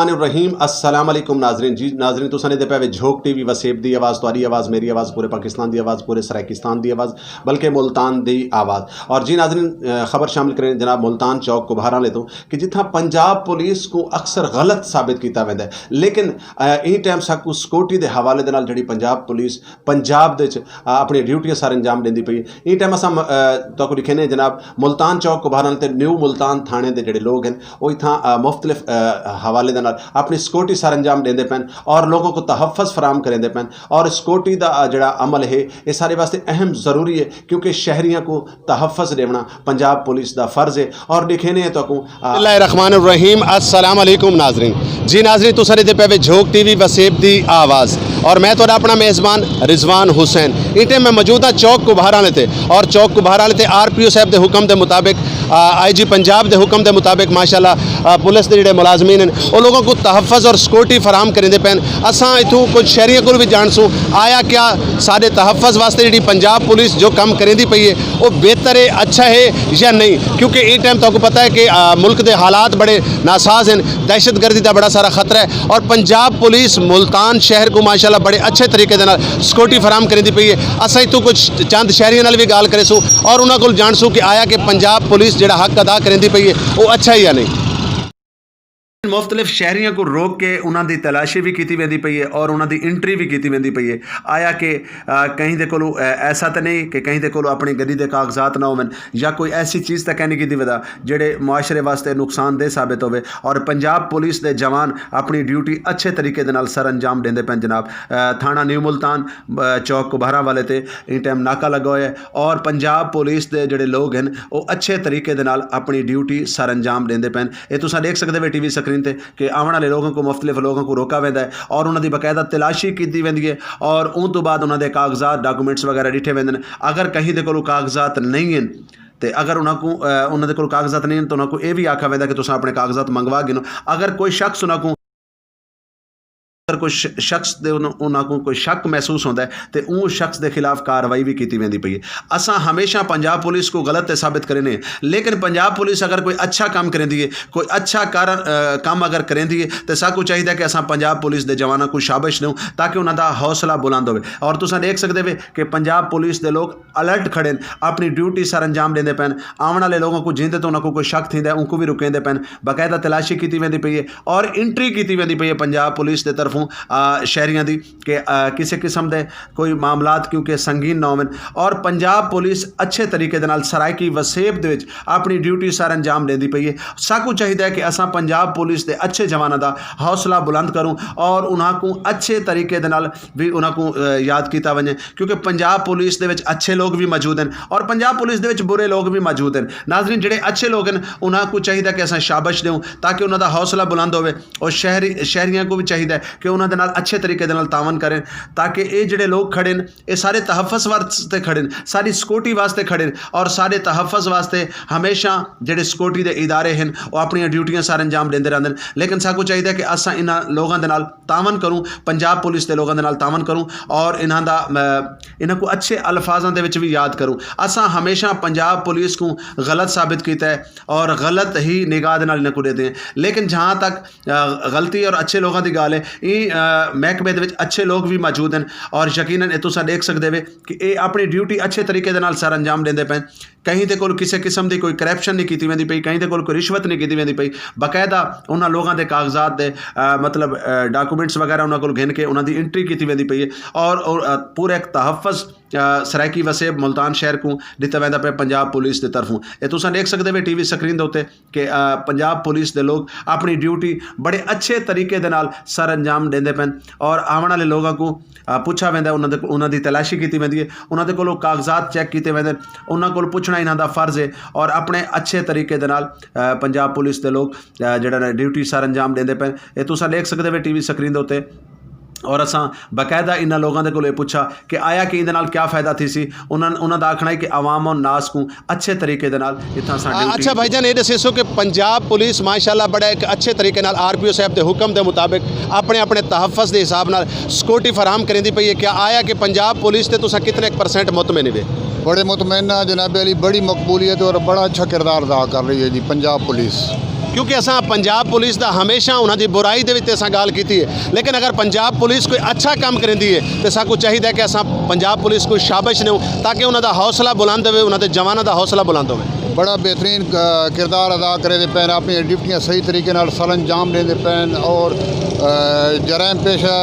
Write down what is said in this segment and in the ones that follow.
बिस्मिल्लाहिर्रहमानिर्रहीम अस्सलाम वालेकुम नाजरीन जी नाजरीन तुसां दे पे झोंक टीवी वसेब दी आवाज़ तुहारी आवाज़ मेरी आवाज़ पूरे पाकिस्तान दी आवाज़ पूरे सराकिस्तान दी आवाज़ बल्कि मुल्तान दी आवाज़। और जी नाजरीन खबर शामिल करें जनाब मुल्तान चौक को बाहर लेता हूँ कि जिथा पंजाब पुलिस को अक्सर गलत साबित किया वैंदा है, लेकिन इन टाइम साकू सिक्योरिटी के हवाले दे नाल जिहड़ी पंजाब पुलिस पंजाब दे अपनी ड्यूटियां सारे अंजाम देंदी पई है। इन टाइम असां तुहानूं दिखने जनाब मुल्तान चौक को बाहर ते न्यू मुल्तान थाने के जिहड़े लोग हैं वो इत्थां मुख्तलिफ हवाले दे नाल अपनी सिक्योरिटी सारे अंजाम देंदे पैन और लोगों को तहफ़्फ़ुज़ फराहम करेंदे पैन। और सिक्योरिटी का जिहड़ा अमल है ये सारे वास्ते अहम ज़रूरी है क्योंकि शहरियों को तहफ़्फ़ुज़ देना पंजाब पुलिस का फ़र्ज़ है। और दिखेने तो बिस्मिल्लाहिर्रहमानिर्रहीम अस्सलाम वालेकुम नाजरीन जी नाजरीन तुसां दे पे झोंक टीवी वसेब दी आवाज़ और मैं तो अपना मेज़बान रिजवान हुसैन इन टाइम मैं मौजूद हाँ चौक को बाहर आने थे और चौक को बाहर आने थे RPO साहब के हुक्म के मुताबिक IG पंजाब के हुक्म के मुताबिक माशाल्लाह पुलिस के जोड़े मुलाजमीन हैं वो लोगों को तहफ़्फ़ुज़ और सिक्योरिटी फराहम करेंदे पैन। असां इतों कुछ शहरियों को भी जानसूँ आया क्या साढ़े तहफ़्फ़ुज़ वास्ते जी पंजाब पुलिस जो काम करेंदी पई है वो बेहतर है अच्छा है या नहीं, क्योंकि इस टाइम तो पता है कि मुल्क के हालात बड़े नासाज हैं, दहशत गर्दी का बड़ा सारा खतरा है और पंजाब पुलिस मुल्तान शहर को माशाल्लाह बड़े अच्छे तरीके सिक्योरिटी फराहम करेंदी पई है। असां इतों कुछ चंद शहरियों नाल भी गाल करेसूँ और उन्होंने को जानसूँ कि आया कि पंजाब पुलिस जिहड़ा हक अदा करेंदी पई है वो अच्छा है या नहीं। मुख्तलिफ शहरियों को रोक के उन्होंने तलाशी भी की वेंदी पई है और उन्होंने एंट्री भी की वेंदी पई है। आया कि कहीं दे कोलों ऐसा तो नहीं कि कहीं दे कोलों अपनी गड्डी के कागजात ना होवन या कोई ऐसी चीज़ तक नहीं की वजह जेड़े मुआशरे वास्ते नुकसानदेह साबित होवे। और पंजाब पुलिस के जवान अपनी ड्यूटी अच्छे तरीके दे नाल सर अंजाम देंदे पैन जनाब। थाना न्यू मुल्तान चौक को बाहर वाले ते इन टाइम नाका लगा हुआ है और पंजाब पुलिस के जोड़े लोग हैं वो अच्छे तरीके दे नाल अपनी ड्यूटी सर अंजाम देंदे पैन। ये तुसीं देख सकते हो TV स्क्रीन कि आने वाले लोगों को मुख्तलिफ लोगों को रोका वैंदा है और उन्होंने बाकायदा तलाशी की वेंदी है और उन तो बाद उन्होंने कागजात डॉक्यूमेंट्स वगैरह डिठे वेंदे। अगर कहीं दे कोल कागजात नहीं हैं तो अगर उन्होंने कोल कागजात नहीं हैं तो उन्होंने ये भी आखा वैंदा कि तुसीं अपने कागजात मंगवा गिनो। अगर कोई शख्स उन्होंने अगर कोई शख्स दे उन्होंने कोई शक महसूस होता है तो उस शख्स के खिलाफ कार्रवाई भी की वेंदी पई है। असां हमेशा पंजाब पुलिस को गलत साबित करें, लेकिन पंजाब पुलिस अगर कोई अच्छा काम करेंदी है कोई अच्छा काम अगर करेंदी है तो साकू चाहिए कि असां पंजाब पुलिस के जवानों को शाबाश दूँ ताकि उन्होंने हौसला बुलंद हो। और तुसीं देख सकते हो कि पंजाब पुलिस के लोग अलर्ट खड़े अपनी ड्यूटी सर अंजाम देंदे पैन। आने वाले लोगों को जिंदे तो उन्होंने कोई शक थी उनको भी रुकेंदे पैन, बाकायदा तलाशी की वेंदी पई है और एंट्री की वेंदी पई है पंजाब पुलिस के तरफों शहरियां दी कि किसी किस्म के कोई मामलात क्योंकि संगीन ना होवन। और पंजाब पुलिस अच्छे तरीके दे नाल सरायकी वसेब दे विच अपनी ड्यूटी सर अंजाम देंदी पई है। साकू चाहिए कि असां पंजाब पुलिस के अच्छे जवानों का हौसला बुलंद करूँ और उन्होंने को अच्छे तरीके दे नाल भी उन्होंने को याद किया वजे, क्योंकि पंजाब पुलिस दे विच अच्छे लोग भी मौजूद हैं और पंजाब पुलिस दे विच बुरे लोग भी मौजूद हैं। नाजरीन जिहड़े अच्छे लोग हैं उन्होंने को चाहिए कि असां शाबाश दें ताकि उन्होंने हौसला बुलंद होवे और शहरियों को भी चाहिए कि उन्होंने अच्छे तरीके तावन करें ताकि ये जोड़े लोग खड़े ये सारे तहफ़्फ़ुज़ वास्ते खड़े सारी सिक्योरिटी वास्ते खड़े और सारे तहफ़्फ़ुज़ वास्ते हमेशा जोड़े सिक्योरिटी के इदारे हैं वो अपनी ड्यूटियां सारे अंजाम देंदे रहंदे। लेकिन साकू चाहिए कि असां इन्हां लोगों के नाल तावन करूँ, पंजाब पुलिस के लोगों के नाल तावन करूँ और इन्हां को अच्छे अल्फाजां दे विच भी याद करूँ। असां हमेशा पंजाब पुलिस को गलत साबित किया है और गलत ही निगाह दे नाल इन्हां को देते हैं, लेकिन जहाँ तक गलती और अच्छे लोगों की गाल है महकमे दे विच अच्छे लोग भी मौजूद हैं और यकीनन ये तुसीं देख सकते हो कि ये अपनी ड्यूटी अच्छे तरीके दे नाल सर अंजाम देंदे पैन। कहीं दे कोल किसी किस्म की कोई करप्शन नहीं की वेंदी पई, कहीं दे कोल कोई रिश्वत नहीं की वेंदी पई, बाकायदा उन्होंने लोगों के कागजात दे मतलब डॉक्यूमेंट्स वगैरह उन्होंने को गिन के उन्होंने एंट्री की वेंदी पई है और पूरे एक तहफ़्फ़ुज़ सरायकी वसेब मुल्तान शहर को दिता वैंदा पे पंजाब पुलिस की तरफों। ये तुसीं देख सकते हो TV स्क्रीन के उत्ते कि पंजाब पुलिस के लोग अपनी ड्यूटी बड़े अच्छे तरीके दे नाल सर अंजाम देंदे पैन और आने वाले लोगों को पूछा वैंदा उन्होंने तलाशी की वेंदी है, उन्होंने कोलों कागजात चैक किए वेंदे, उन्होंने कोल पुछना इन्हां दा फर्ज है और अपने अच्छे तरीके दे नाल पंजाब पुलिस के लोग जिहड़ा ड्यूटी सर अंजाम देंदे पैन। ये तुसीं देख सकते हो TV स्क्रीन के उत्ते और असां बाकायदा इन्होंने लोगों के कोल पूछा कि आया कि इहदे नाल क्या फ़ायदा थी सी। उन्होंने आखना है कि आवाम और नास को अच्छे तरीके दे नाल इत्थां साडी अच्छा भाईजान ये दसो कि पंजाब पुलिस माशाल्लाह बड़ा एक अच्छे तरीके नाल RPO साहब के हुक्म के मुताबिक अपने अपने तहफ़्फ़ुज़ के हिसाब नाल सिक्योरिटी फराहम करेंदी पई है। क्या आया कि पंजाब पुलिस ते तुसां कितने % मुतमिन वे? बड़े मुतमैन जनाब अली, बड़ी मकबूलियत और बड़ा अच्छा किरदार अदा कर रही है जी पंजाब पुलिस। क्योंकि असां पंजाब पुलिस दा हमेशा उन्हां दी बुराई दे विच असां गाल कीती है, लेकिन अगर पंजाब पुलिस कोई अच्छा काम करेंदी है तो साकू चाहिए कि असां पंजाब पुलिस को शाबाश दें ताकि उन्हां दा हौसला बुलंद होवे, उन्हां दे जवानां दा हौसला बुलंद होवे। बड़ा बेहतरीन किरदार अदा करे दे पैन, अपनी ड्यूटियां सही तरीके नाल सर अंजाम देंदे पैन और जराइम पेशा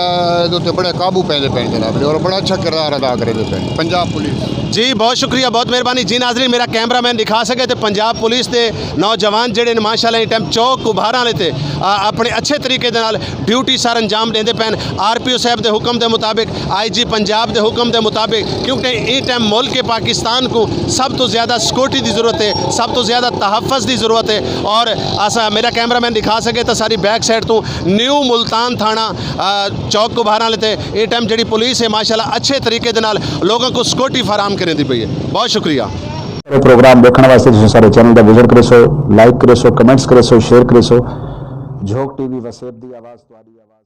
दे उत्ते बड़े काबू पैंदे पैन जनाब, और बड़ा अच्छा किरदार अदा करे दे पैन पंजाब पुलिस। जी बहुत शुक्रिया, बहुत मेहरबानी जी। नाज़रीन मेरा कैमरामैन दिखा सके तो पंजाब पुलिस के नौजवान जोड़े माशाल्लाह इस टाइम चौक कुभारा लेते अपने अच्छे तरीके दे नाल ड्यूटी सार अंजाम देंदे पैन RPO साहब के हुक्म के मुताबिक, IG पंजाब के हुक्म के मुताबिक, क्योंकि इस टाइम मुल्क के पाकिस्तान को सब तो ज़्यादा सिक्योरिटी की ज़रूरत है, सब तो ज़्यादा तहफ़्फ़ुज़ की ज़रूरत है। और असा मेरा कैमरामैन दिखा सके तो सारी बैक साइड तो न्यू मुल्तान थाना चौक कुभारा लेते इस टाइम जी पुलिस है माशाल्लाह अच्छे तरीके दे नाल लोगों को सिक्योरिटी फराम करेंदी पई है। बहुत शुक्रिया। प्रोग्राम देखने वास्ते तुसीं सारे चैनल का विजिट करो, लाइक करो, कमेंट्स करो, शेयर करो। झोंक TV वसेब दी आवाज़ तुहाडी आवाज़।